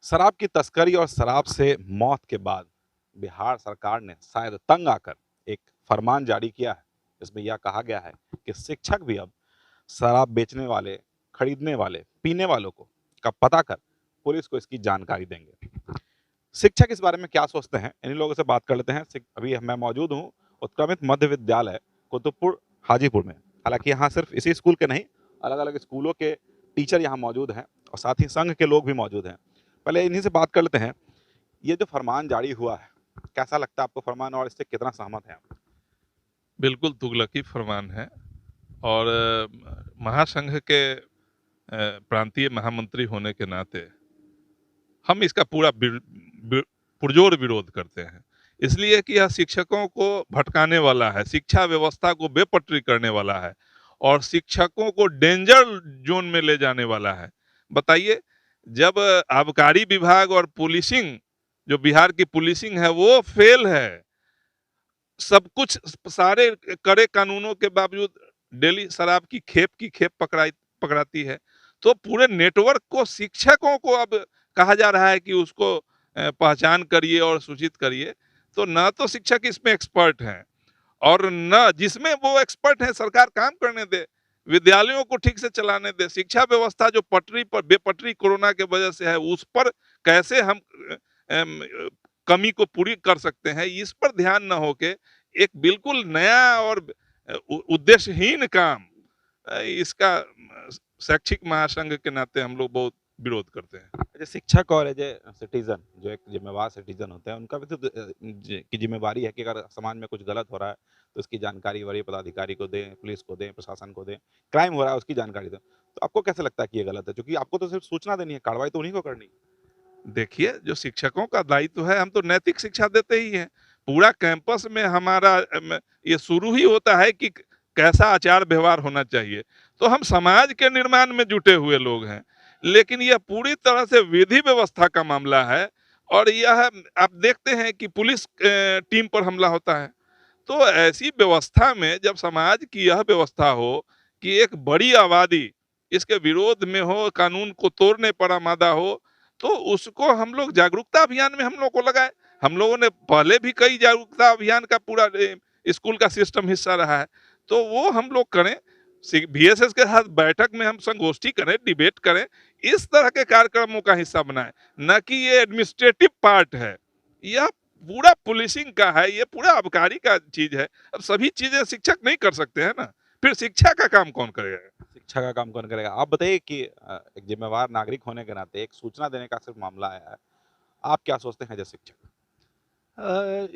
शराब की तस्करी और शराब से मौत के बाद बिहार सरकार ने शायद तंग आकर एक फरमान जारी किया है। इसमें यह कहा गया है कि शिक्षक भी अब शराब बेचने वाले, खरीदने वाले, पीने वालों को का पता कर पुलिस को इसकी जानकारी देंगे। शिक्षक इस बारे में क्या सोचते हैं, इन्हीं लोगों से बात कर लेते हैं। अभी मैं मौजूद हूँ उत्क्रमित मध्य विद्यालय कुतुबपुर हाजीपुर में। हालांकि यहाँ सिर्फ इसी स्कूल के नहीं, अलग अलग स्कूलों के टीचर यहाँ मौजूद हैं और साथ ही संघ के लोग भी मौजूद हैं। पहले इन्हीं से बात कर लेते हैं। ये जो फरमान जारी हुआ है, कैसा लगता है आपको फरमान और इससे कितना सहमत है आप? बिल्कुल तुगलकी फरमान है। और महासंघ के प्रांतीय महामंत्री होने के नाते हम इसका पुरजोर विरोध करते हैं। इसलिए कि यह शिक्षकों को भटकाने वाला है, शिक्षा व्यवस्था को बेपटरी करने वाला है और शिक्षकों को डेंजर जोन में ले जाने वाला है। बताइए, जब आबकारी विभाग और पुलिसिंग, जो बिहार की पुलिसिंग है वो फेल है, सब कुछ सारे कड़े कानूनों के बावजूद डेली शराब की खेप पकड़ाती है, तो पूरे नेटवर्क को शिक्षकों को अब कहा जा रहा है कि उसको पहचान करिए और सूचित करिए। तो न तो शिक्षक इसमें एक्सपर्ट हैं और न जिसमें वो एक्सपर्ट है सरकार काम करने दे, विद्यालयों को ठीक से चलाने दे। शिक्षा व्यवस्था जो पटरी पर बेपटरी कोरोना के वजह से है, उस पर कैसे हम कमी को पूरी कर सकते हैं, इस पर ध्यान न होके एक बिल्कुल नया और उद्देश्यहीन काम, इसका शैक्षिक महासंघ के नाते हम लोग बहुत विरोध करते हैं। एज शिक्षक और एज ए सिटीजन, जो एक जिम्मेवार सिटीजन होते हैं, उनका भी तो की जिम्मेवारी है कि अगर समाज में कुछ गलत हो रहा है तो उसकी जानकारी वरीय पदाधिकारी को दें, पुलिस को दें, प्रशासन को दें। क्राइम हो रहा है उसकी जानकारी दें। तो आपको कैसे लगता है कि ये गलत है? क्योंकि आपको तो सिर्फ सूचना देनी है, कार्रवाई तो उन्हीं को करनी है। देखिए, जो शिक्षकों का दायित्व है, हम तो नैतिक शिक्षा देते ही हैं। पूरा कैंपस में हमारा ये शुरू ही होता है कि कैसा आचार व्यवहार होना चाहिए। तो हम समाज के निर्माण में जुटे हुए लोग हैं, लेकिन यह पूरी तरह से विधि व्यवस्था का मामला है और यह आप देखते हैं कि पुलिस टीम पर हमला होता है। तो ऐसी व्यवस्था में जब समाज की यह व्यवस्था हो कि एक बड़ी आबादी इसके विरोध में हो, कानून को तोड़ने पर आमादा हो, तो उसको हम लोग जागरूकता अभियान में हम लोग को लगाए। हम लोगों ने पहले भी कई जागरूकता अभियान का पूरा स्कूल का सिस्टम हिस्सा रहा है, तो वो हम लोग करें। बीएसएस के साथ बैठक में हम संगोष्ठी करें, डिबेट करें, इस तरह के कार्यक्रमों का हिस्सा बनाए, न कि ये एडमिनिस्ट्रेटिव पार्ट है। यह पूरा पुलिसिंग का है, ये पूरा आबकारी का चीज है। अब सभी चीजें शिक्षक नहीं कर सकते हैं ना, फिर शिक्षा का काम कौन करेगा? शिक्षा का काम कौन करेगा? आप बताइए कि एक जिम्मेवार नागरिक होने के नाते एक सूचना देने का सिर्फ मामला आया है। आप क्या सोचते हैं एज ए शिक्षक?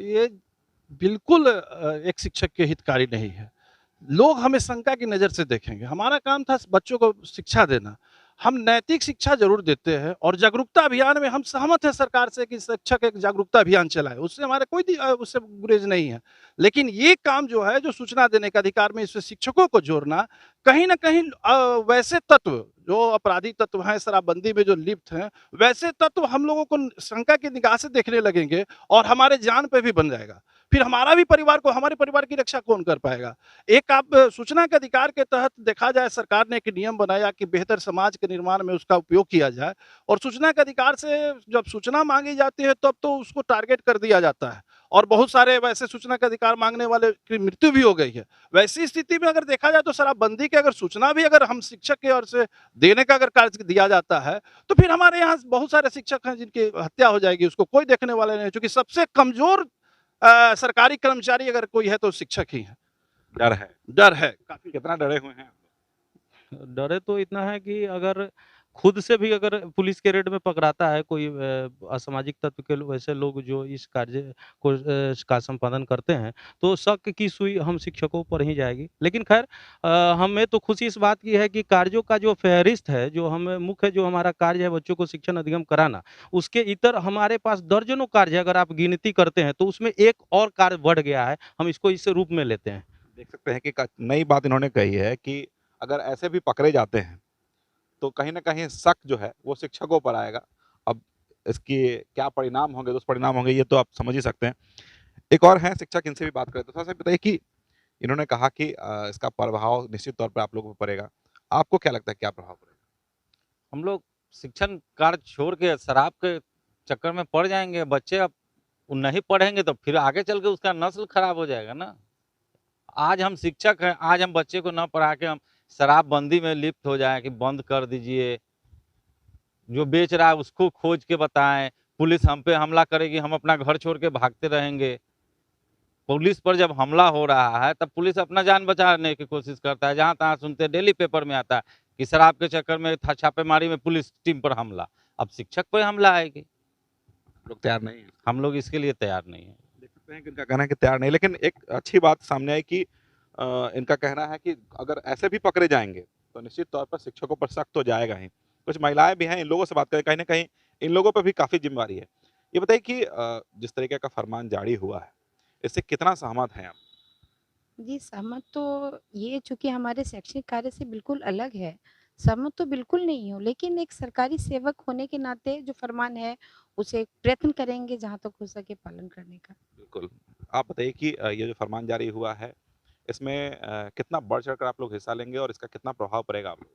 ये बिल्कुल एक शिक्षक के हितकारी नहीं है। लोग हमें शंका की नज़र से देखेंगे। हमारा काम था बच्चों को शिक्षा देना। हम नैतिक शिक्षा ज़रूर देते हैं और जागरूकता अभियान में हम सहमत हैं सरकार से कि शिक्षक एक जागरूकता अभियान चलाए। उससे हमारा कोई उससे गुरेज नहीं है। लेकिन ये काम जो है, जो सूचना देने का अधिकार में इसमें शिक्षकों को जोड़ना, कहीं न कहीं वैसे तत्व जो अपराधी तत्व हैं, शराबबंदी में जो लिप्त हैं, वैसे तत्व हम लोगों को शंका की निगाह से देखने लगेंगे और हमारे जान पे भी बन जाएगा। फिर हमारे परिवार की रक्षा कौन कर पाएगा? एक आप सूचना के अधिकार के तहत देखा जाए, सरकार ने एक नियम बनाया कि बेहतर समाज के निर्माण में उसका उपयोग किया जाए और सूचना के अधिकार से जब सूचना मांगी जाती है तब तो उसको टारगेट कर दिया जाता है और बहुत सारे वैसे सूचना का अधिकार मांगने वाले की मृत्यु भी हो गई है। वैसी स्थिति में अगर देखा जाए तो शराबबंदी की अगर सूचना भी अगर हम शिक्षक की ओर से देने का अगर कार्य दिया जाता है तो फिर हमारे यहाँ बहुत सारे शिक्षक हैं जिनकी हत्या हो जाएगी, उसको कोई देखने वाले नहीं, क्योंकि सबसे कमजोर सरकारी कर्मचारी अगर कोई है तो शिक्षक ही है। डर है। डर है काफी। कितना डरे हुए हैं? डरे तो इतना है कि अगर खुद से भी अगर पुलिस के रेड में पकड़ाता है कोई असामाजिक तत्व के वैसे लोग जो इस कार्य को का संपादन करते हैं, तो शक की सुई हम शिक्षकों पर ही जाएगी। लेकिन खैर, हमें तो खुशी इस बात की है कि कार्यों का जो फहरिस्त है, जो हमें मुख्य जो हमारा कार्य है बच्चों को शिक्षण अधिगम कराना, उसके इतर हमारे पास दर्जनों कार्य है। अगर आप गिनती करते हैं तो उसमें एक और कार्य बढ़ गया है, हम इसको इस रूप में लेते हैं। देख सकते हैं कि नई बात इन्होंने कही है कि अगर ऐसे भी पकड़े जाते हैं तो कहीं न कहीं शक जो है वो शिक्षकों पर आएगा। अब इसके क्या परिणाम होंगे, दुष्परिणाम होंगे, ये तो आप समझ ही सकते हैं। एक और हैं शिक्षक, इनसे भी बात करें। तो थोड़ा-सा बताइए कि इन्होंने कहा कि इसका प्रभाव निश्चित तौर पे आप लोगों पर पड़ेगा। आपको क्या लगता है क्या प्रभाव पड़ेगा? हम लोग शिक्षण कार्य छोड़ के शराब के चक्कर में पड़ जाएंगे बच्चे, अब वो नहीं पढ़ेंगे तो फिर आगे चल के उसका नस्ल खराब हो जाएगा ना। आज हम शिक्षक हैं, आज हम बच्चे को न पढ़ा के हम शराबबंदी में लिप्त हो जाए कि बंद कर दीजिए, जो बेच रहा है उसको खोज के बताएं, पुलिस हम पे हमला करेगी, हम अपना घर छोड़ के भागते रहेंगे। पुलिस पर जब हमला हो रहा है तब पुलिस अपना जान बचाने की कोशिश करता है। जहाँ तहाँ सुनते डेली पेपर में आता है कि शराब के चक्कर में था छापेमारी में पुलिस टीम पर हमला, अब शिक्षक पर हमला आएगी। लोग तैयार नहीं है। हम लोग इसके लिए तैयार नहीं है। देख सकते हैं कि इनका कहना है कि तैयार नहीं, लेकिन एक अच्छी बात सामने आई कि इनका कहना है कि अगर ऐसे भी पकड़े जाएंगे तो निश्चित तौर पर शिक्षकों पर सख्त तो जाएगा ही। कुछ महिलाएं भी हैं, इन लोगों से बात करें, कहीं ना कहीं इन लोगों पर भी काफी जिम्मेवारी है। ये बताइए कि जिस तरीके का फरमान जारी हुआ है इससे कितना सहमत हैं आप? जी, सहमत तो ये चूँकि हमारे शैक्षणिक कार्य से बिल्कुल अलग है, सहमत तो बिल्कुल नहीं हूँ, लेकिन एक सरकारी सेवक होने के नाते जो फरमान है, उसे प्रयत्न करेंगे जहाँ तक हो सके पालन करने का। बिल्कुल। आप बताइए कि ये जो फरमान जारी हुआ है इसमें कितना बढ़ चढ़कर आप लोग हिस्सा लेंगे और इसका कितना प्रभाव पड़ेगा आप लोग?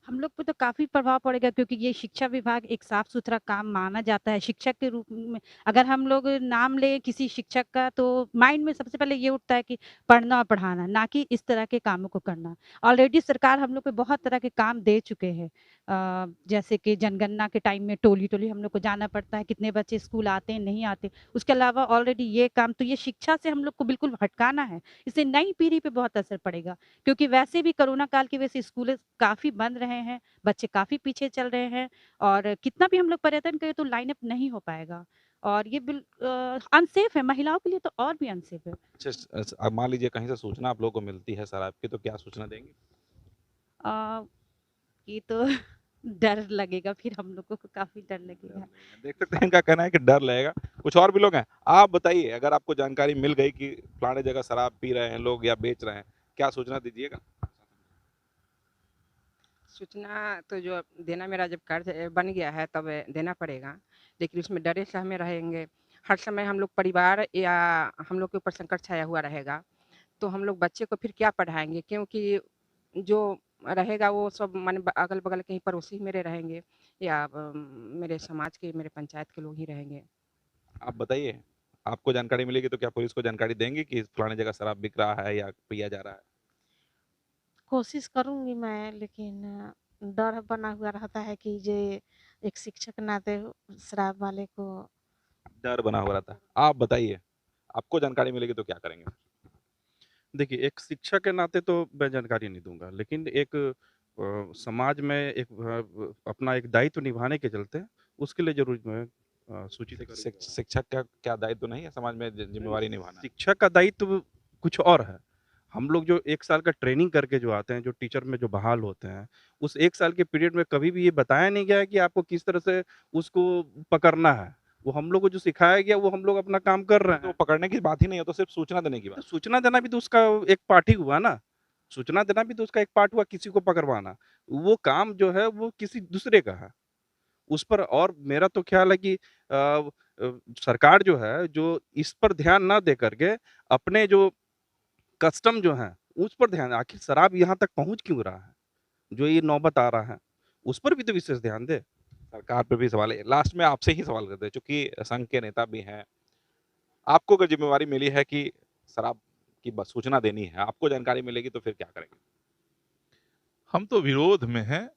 हम लोग पे तो काफ़ी प्रभाव पड़ेगा, क्योंकि ये शिक्षा विभाग एक साफ-सुथरा काम माना जाता है। शिक्षक के रूप में अगर हम लोग नाम लें किसी शिक्षक का, तो माइंड में सबसे पहले ये उठता है कि पढ़ना और पढ़ाना, ना कि इस तरह के कामों को करना। ऑलरेडी सरकार हम लोग पे बहुत तरह के काम दे चुके हैं। जैसे कि जनगणना के टाइम में टोली-टोली हम लोग को जाना पड़ता है, कितने बच्चे स्कूल आते हैं, नहीं आते। उसके अलावा ऑलरेडी ये काम, तो ये शिक्षा से हम लोग को बिल्कुल हटकाना है। इससे नई पीढ़ी पे बहुत असर पड़ेगा, क्योंकि वैसे भी कोरोना काल की वजह से स्कूल काफ़ी बंद रहे हैं, बच्चे काफ़ी पीछे चल रहे हैं, और कितना भी हम लोग प्रयत्न करें तो लाइन अप नहीं हो पाएगा, और ये अनसेफ है, महिलाओं के लिए तो और भी अनसेफ है। अच्छा, अब मान लीजिए कहीं से सूचना आप लोगों को मिलती है शराब की, तो क्या सूचना देंगे? अ, ये तो डर लगेगा, फिर हम लोगों को काफ़ी डर लगेगा। देख सकते हैं इनका कहना है कि डर लगेगा। कुछ और भी लोग हैं, आप बताइए, अगर आपको जानकारी मिल गई कि फलाने जगह शराब पी रहे हैं लोग या बेच रहे हैं, क्या सूचना दीजिएगा? सूचना तो जो देना मेरा जब कार्य बन गया है तब देना पड़ेगा, लेकिन उसमें डरे सहमे रहेंगे। हर समय हम लोग परिवार या हम लोग के ऊपर संकट छाया हुआ रहेगा, तो हम लोग बच्चे को फिर क्या पढ़ाएँगे? क्योंकि जो रहेगा वो सब माने अगल-बगल के ही पड़ोसी मेरे रहेंगे या मेरे समाज के, मेरे पंचायत के लोग ही रहेंगे। आप बताइए, आपको जानकारी मिलेगी तो क्या पुलिस को जानकारी देंगे कि फलाने जगह शराब बिक रहा है या पिया जा रहा है? कोशिश करूँगी मैं, लेकिन डर बना हुआ रहता है कि जे एक शिक्षक के नाते शराब वाले को। डर बना हुआ रहता है। आप बताइए, आपको जानकारी मिलेगी तो क्या करेंगे? देखिए, एक शिक्षक के नाते तो मैं जानकारी नहीं दूँगा, लेकिन एक समाज में एक अपना एक दायित्व निभाने के चलते उसके लिए ज़रूर मैं सूचित करूँगा। शिक्षक का क्या दायित्व नहीं है समाज में जिम्मेवारी निभाना? शिक्षक का दायित्व कुछ और है। हम लोग जो 1 साल का ट्रेनिंग करके जो आते हैं, जो टीचर में जो बहाल होते हैं, उस 1 साल के पीरियड में कभी भी ये बताया नहीं गया है कि आपको किस तरह से उसको पकड़ना है। वो हम लोग को जो सिखाया गया वो हम लोग अपना काम कर रहे तो हैं। पकड़ने की बात ही नहीं है, तो सिर्फ सूचना देने की तो बात। सूचना देना भी तो उसका एक पार्ट ही हुआ ना। सूचना देना भी तो उसका एक पार्ट हुआ, किसी को पकड़वाना। वो काम जो है वो किसी दूसरे का है। उस पर और मेरा तो ख़्याल है कि सरकार जो है, जो इस पर ध्यान ना दे करके अपने जो कस्टम जो हैं, उस पर ध्यान, आखिर शराब यहाँ तक पहुँच क्यों रहा है? जो ये नौबत आ रहा है, उस पर भी तो विशेष ध्यान दें। सरकार पे भी सवाल है। लास्ट में आपसे ही सवाल करते हैं, चूँकि संघ के नेता भी हैं, आपको अगर ज़िम्मेवारी मिली है कि शराब की सूचना देनी है, आपको जानकारी मिलेगी तो फिर क्या करेंगे? हम तो विरोध में हैं।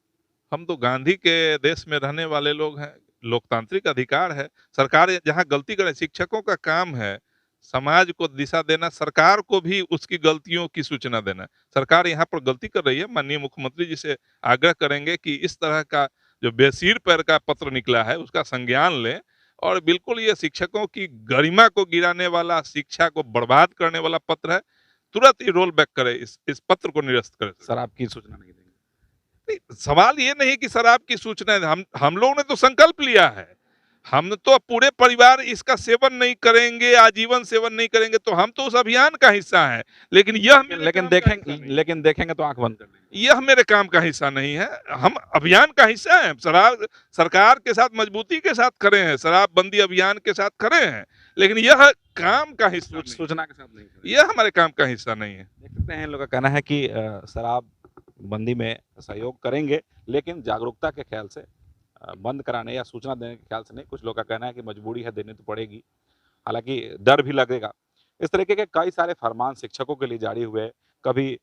हम तो गांधी के देश में रहने वाले लोग हैं। लोकतांत्रिक अधिकार है। सरकार जहाँ गलती करे, शिक्षकों का काम है समाज को दिशा देना, सरकार को भी उसकी गलतियों की सूचना देना। सरकार यहाँ पर गलती कर रही है। माननीय मुख्यमंत्री जी से आग्रह करेंगे कि इस तरह का जो बेसिर पैर का पत्र निकला है उसका संज्ञान लें, और बिल्कुल ये शिक्षकों की गरिमा को गिराने वाला, शिक्षा को बर्बाद करने वाला पत्र है। तुरंत ही रोल बैक करे, इस पत्र को निरस्त करे। शराब की सूचना नहीं देंगे। नहीं, सवाल ये नहीं कि शराब की सूचना है। हम लोगों ने तो संकल्प लिया है, हम तो पूरे परिवार इसका सेवन नहीं करेंगे, आजीवन सेवन नहीं करेंगे, तो हम तो उस अभियान का हिस्सा हैं। लेकिन यह मेरे लेकिन काम का हिस्सा देखेंगे, नहीं। लेकिन देखेंगे तो आंख बंद कर लेंगे। यह मेरे काम का हिस्सा नहीं है। हम अभियान का हिस्सा हैं। शराब सरकार के साथ मजबूती के साथ खड़े हैं, शराबबंदी अभियान के साथ खड़े हैं, लेकिन यह काम का हिस्सा नहीं है। सूचना के साथ नहीं करेंगे। यह हमारे काम का हिस्सा नहीं है। देख सकते हैं इन लोगों का कहना है कि शराब बंदी में सहयोग करेंगे, लेकिन जागरूकता के ख्याल से बंद कराने या सूचना देने के ख्याल से नहीं, कुछ लोग का कहना है कि मजबूरी है, देनी तो पड़ेगी, हालांकि डर भी लगेगा। इस तरीके के कई सारे फरमान शिक्षकों के लिए जारी हुए। कभी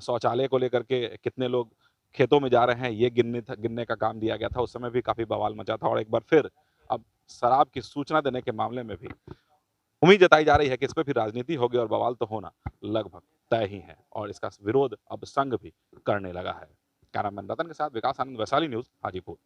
शौचालय को लेकर के कितने लोग खेतों में जा रहे हैं ये गिनने का काम दिया गया था, उस समय भी काफी बवाल मचा था। और एक बार फिर अब शराब की सूचना देने के मामले में भी उम्मीद जताई जा रही है कि इस पे भी राजनीति होगी और बवाल तो होना लगभग तय ही है, और इसका विरोध अब संघ भी करने लगा है। कैमरामैन रतन के साथ विकास आनंद, वैशाली न्यूज, हाजीपुर।